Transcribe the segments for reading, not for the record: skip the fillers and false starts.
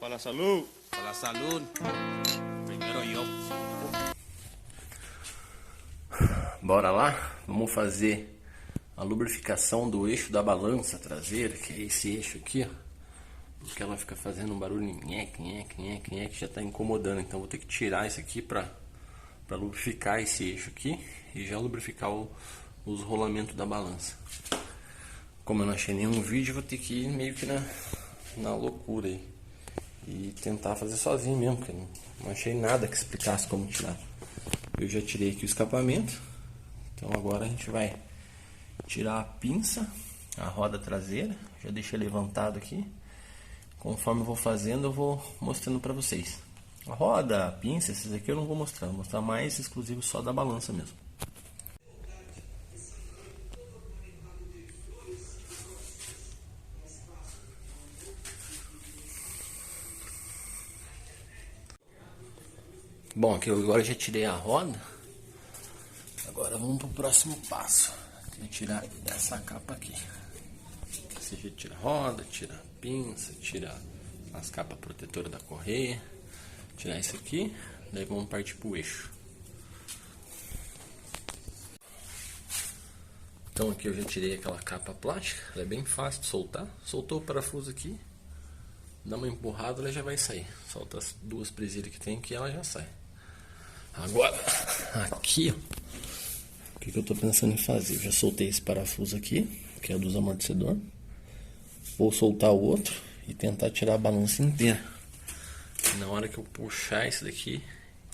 Para la salud. Para la salud. Primeiro eu. Bora lá? Vamos fazer a lubrificação do eixo da balança traseira, que é esse eixo aqui, ó. Porque ela fica fazendo um barulho nheque, que já tá incomodando. Então vou ter que tirar isso aqui pra lubrificar esse eixo aqui e já lubrificar os rolamentos da balança. Como eu não achei nenhum vídeo, vou ter que ir meio que na loucura aí e tentar fazer sozinho mesmo, porque não achei nada que explicasse como tirar. Eu já tirei aqui o escapamento, então agora a gente vai tirar a pinça, a roda traseira. Já deixei levantado aqui. Conforme eu vou fazendo, eu vou mostrando para vocês. A roda, a pinça, esses aqui eu não vou mostrar. Vou mostrar mais exclusivo só da balança mesmo. Bom, aqui eu agora já tirei a roda. Agora vamos para o próximo passo. Que é tirar essa capa aqui. Você já tira a roda, tira a pinça, tira as capas protetoras da correia. Tirar isso aqui, daí vamos partir para o eixo. Então aqui eu já tirei aquela capa plástica, ela é bem fácil de soltar. Soltou o parafuso aqui, dá uma empurrada, ela já vai sair. Solta as duas presilhas que tem aqui, ela já sai. Agora, aqui, ó, o que eu estou pensando em fazer? Eu já soltei esse parafuso aqui, que é dos amortecedores. Vou soltar o outro e tentar tirar a balança inteira. Na hora que eu puxar esse daqui,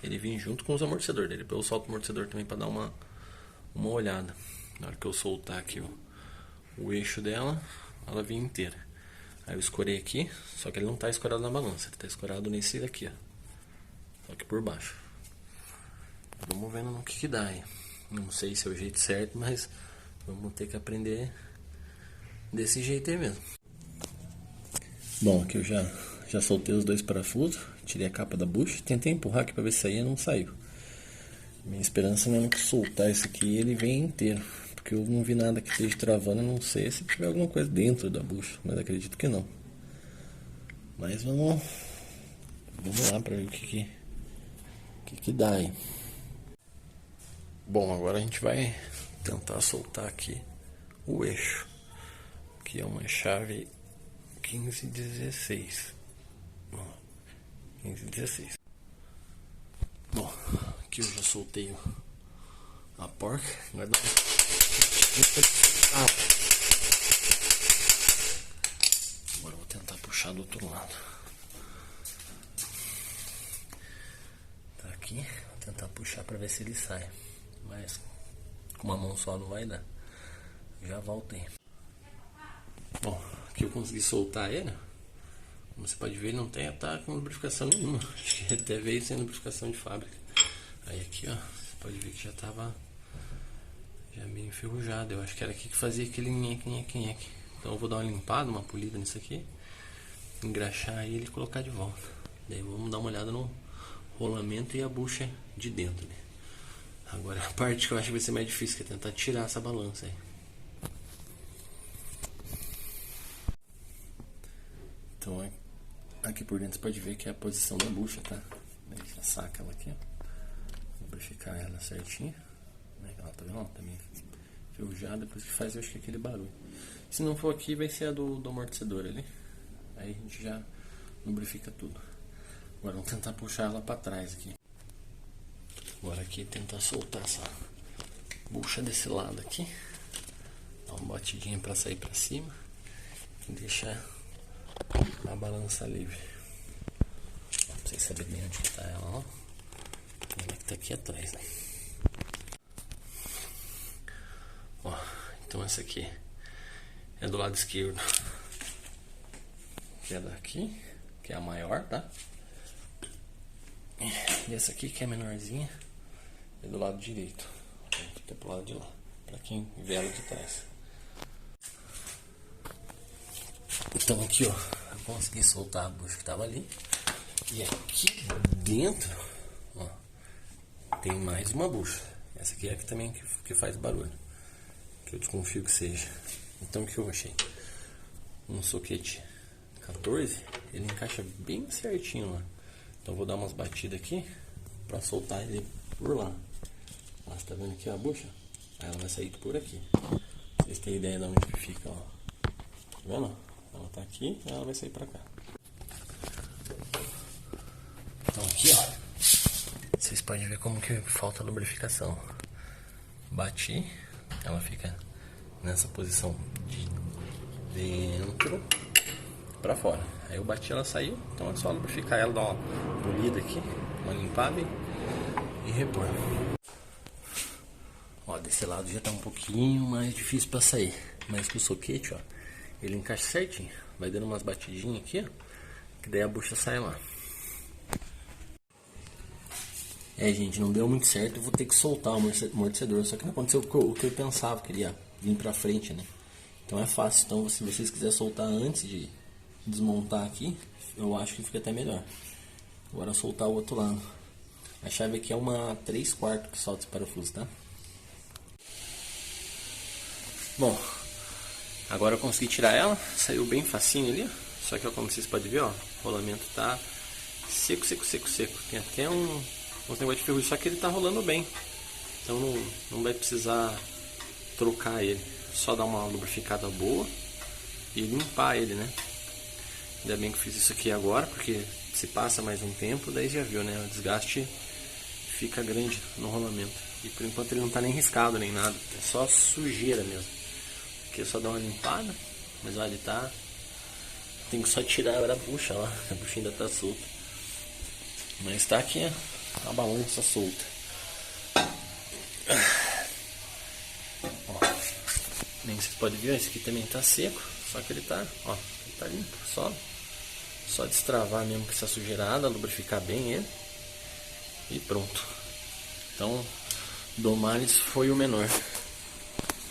ele vem junto com os amortecedores dele. Eu solto o amortecedor também para dar uma olhada. Na hora que eu soltar aqui o eixo dela, ela vem inteira. Aí eu escorei aqui, só que ele não está escorado na balança, ele está escorado nesse daqui, ó. Só que por baixo. Vamos vendo no que dá aí. Não sei se é o jeito certo, mas vamos ter que aprender desse jeito aí mesmo. Bom, aqui eu já soltei os dois parafusos, tirei a capa da bucha, tentei empurrar aqui para ver se saía, não saiu. Minha esperança mesmo é que soltar esse aqui ele vem inteiro, porque eu não vi nada que esteja travando, não sei se tiver alguma coisa dentro da bucha, mas acredito que não. Mas vamos lá para ver o que dá aí. Bom, agora a gente vai tentar soltar aqui o eixo, que é uma chave 1516. 1516. Bom, aqui eu já soltei a porca. Agora eu vou tentar puxar do outro lado. Tá aqui, vou tentar puxar para ver se ele sai. Mas com uma mão só não vai dar. Já voltei. Bom, aqui eu consegui soltar ele. Como você pode ver, ele não tá com lubrificação nenhuma. Acho que até veio sem lubrificação de fábrica. Aí aqui, ó, você pode ver que já tava meio enferrujado. Eu acho que era aqui que fazia aquele nheque. Então eu vou dar uma limpada, uma polida nisso aqui, engraxar ele e colocar de volta. Daí vamos dar uma olhada no rolamento e a bucha de dentro, né? Agora a parte que eu acho que vai ser mais difícil, que é tentar tirar essa balança aí. Então aqui por dentro você pode ver que é a posição da bucha, tá? Daí já saca ela aqui, ó. Vou lubrificar ela certinho. Ela tá vendo? Tá meio enferrujada, por isso que faz, eu acho que aquele barulho. Se não for aqui, vai ser a do amortecedor ali. Aí a gente já lubrifica tudo. Agora vamos tentar puxar ela pra trás aqui. Agora aqui tentar soltar essa bucha desse lado aqui. Dar uma batidinha pra sair pra cima. E deixar a balança livre. Não sei saber bem onde que tá ela, ó. Ela que tá aqui atrás, né? Ó, então essa aqui é do lado esquerdo, que é daqui, que é a maior, tá? E essa aqui, que é a menorzinha, é do lado direito. Fica pro lado de lá, pra quem vê ela de trás. Então aqui, ó, eu consegui soltar a bucha que tava ali. E aqui dentro, ó, tem mais uma bucha. Essa aqui é a que também que faz barulho, que eu desconfio que seja. Então o que eu achei? Um soquete 14, ele encaixa bem certinho lá. Então eu vou dar umas batidas aqui pra soltar ele por lá. Ó, você tá vendo aqui a bucha? Aí ela vai sair por aqui. Vocês têm ideia de onde que fica, ó. Tá vendo? Ela tá aqui e ela vai sair pra cá. Então aqui, ó, vocês podem ver como que falta lubrificação. Bati, ela fica nessa posição de dentro pra fora. Aí eu bati, ela saiu, então é só lubrificar ela, dar uma polida aqui, uma limpada e repor. Ó, desse lado já tá um pouquinho mais difícil pra sair, mas que o soquete, ó, ele encaixa certinho. Vai dando umas batidinhas aqui, ó, que daí a bucha sai lá. Gente, não deu muito certo, eu vou ter que soltar o amortecedor, só que não aconteceu o que eu pensava, que ele ia vir pra frente, né? Então é fácil, então se vocês quiserem soltar antes de desmontar aqui, eu acho que fica até melhor. Agora soltar o outro lado. A chave aqui é uma 3/4 que solta esse parafuso, tá? Bom, agora eu consegui tirar ela, saiu bem facinho ali, só que ó, como vocês podem ver, ó, o rolamento tá seco, seco, seco, seco. Tem até uns negócios de ferrugem, só que ele tá rolando bem. Então não vai precisar trocar ele, só dar uma lubrificada boa e limpar ele, né? Ainda bem que eu fiz isso aqui agora, porque se passa mais um tempo, daí já viu, né? O desgaste fica grande no rolamento. E por enquanto ele não tá nem riscado nem nada, é só sujeira mesmo. Aqui é só dar uma limpada, mas olha, ele tá... Tem que só tirar a bucha lá, a bucha ainda tá solta. Mas tá aqui a balança solta. Ó, nem vocês podem ver, esse aqui também tá seco, só que ele tá, ó, ele tá limpo, só destravar mesmo com essa sujeirada, lubrificar bem ele e pronto. Então, do males foi o menor.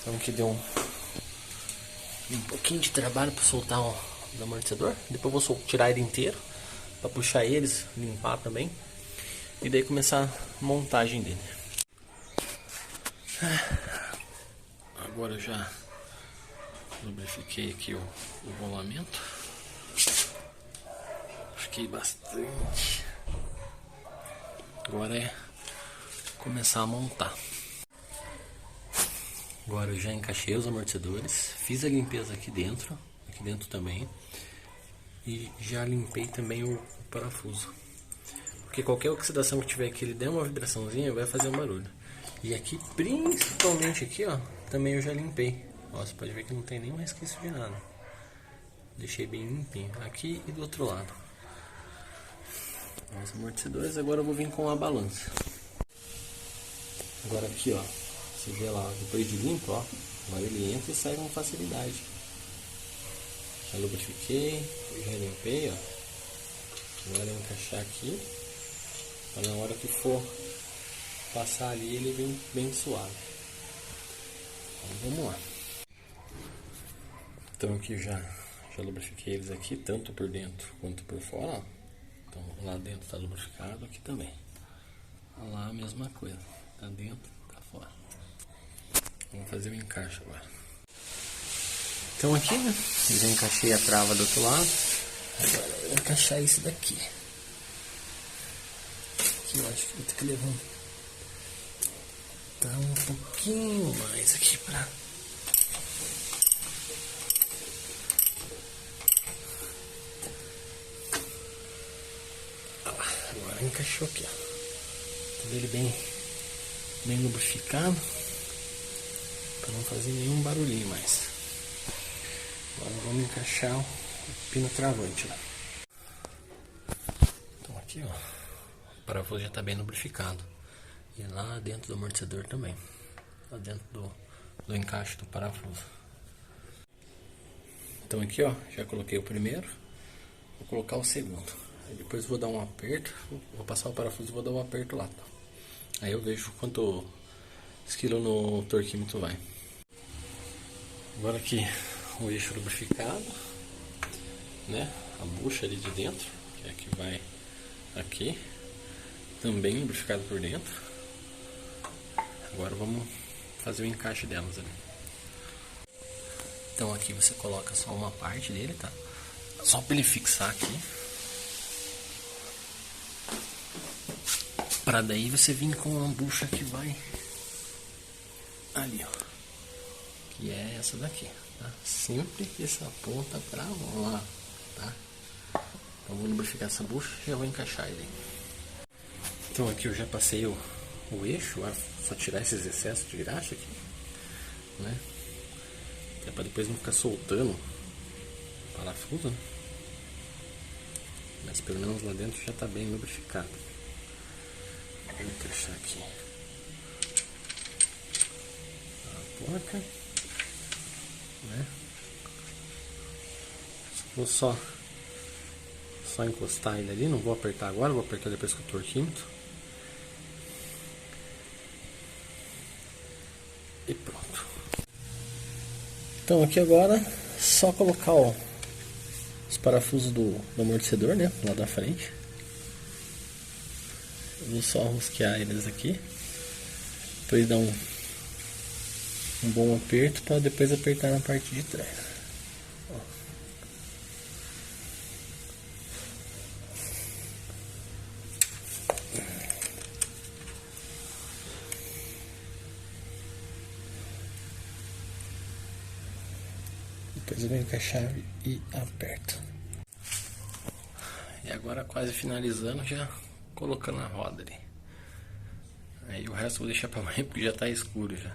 Então aqui deu um pouquinho de trabalho para soltar o amortecedor. Depois eu vou tirar ele inteiro para puxar eles, limpar também e daí começar a montagem dele. Agora eu já lubrifiquei aqui o rolamento. Fiquei bastante. Agora é começar a montar. Agora eu já encaixei os amortecedores, fiz a limpeza aqui dentro também, e já limpei também o parafuso, porque qualquer oxidação que tiver aqui, ele der uma vibraçãozinha, vai fazer um barulho. E aqui, principalmente aqui, ó, também eu já limpei. Ó, você pode ver que não tem nenhum resquício de nada. Deixei bem limpinho aqui e do outro lado. Os amortecedores, agora eu vou vir com a balança. Agora aqui, ó, você vê lá, depois de limpo, ó, agora ele entra e sai com facilidade. Já lubrifiquei, já limpei, ó. Agora eu vou encaixar aqui, para na hora que for passar ali ele vem bem suave. Então vamos lá. Então aqui já lubrifiquei eles aqui, tanto por dentro quanto por fora, ó. Então lá dentro está lubrificado, aqui também. Lá a mesma coisa, tá dentro, tá fora. Vamos fazer o encaixe agora. Então aqui, né, eu já encaixei a trava do outro lado. Agora eu vou encaixar esse daqui. Aqui eu acho que vou ter que levantar um pouquinho mais aqui pra... Agora encaixou aqui, ó. Tudo ele bem lubrificado, para não fazer nenhum barulhinho mais. Agora vamos encaixar o pino travante lá. Então aqui, ó, o parafuso já está bem lubrificado. E lá dentro do amortecedor também. Lá dentro do encaixe do parafuso. Então aqui, ó, já coloquei o primeiro. Vou colocar o segundo. Aí depois vou dar um aperto. Vou passar o parafuso e vou dar um aperto lá. Aí eu vejo quanto esquilo no torquímetro vai. Agora aqui o eixo lubrificado, né? A bucha ali de dentro, que é a que vai aqui, também lubrificado por dentro. Agora vamos fazer o encaixe delas ali. Então aqui você coloca só uma parte dele, tá? Só para ele fixar aqui. Para daí você vir com uma bucha que vai ali, ó. Que é essa daqui, tá? Sempre essa ponta para lá, tá? Então vou lubrificar essa bucha e já vou encaixar ele. Então aqui eu já passei o eixo, só tirar esses excessos de graxa aqui, né? É para depois não ficar soltando o parafuso, né? Mas pelo menos lá dentro já está bem lubrificado. Vou encaixar aqui a porca, né? Vou só encostar ele ali, não vou apertar agora, vou apertar depois com o torquímetro. E pronto. Então aqui agora só colocar os parafusos do amortecedor, né, lá da frente. Eu vou só rosquear eles aqui, depois dar um bom aperto para depois apertar na parte de trás. Ó. Depois eu venho com a chave e aperto. E agora quase finalizando, já colocando a roda ali. Aí o resto eu vou deixar para amanhã porque já está escuro já.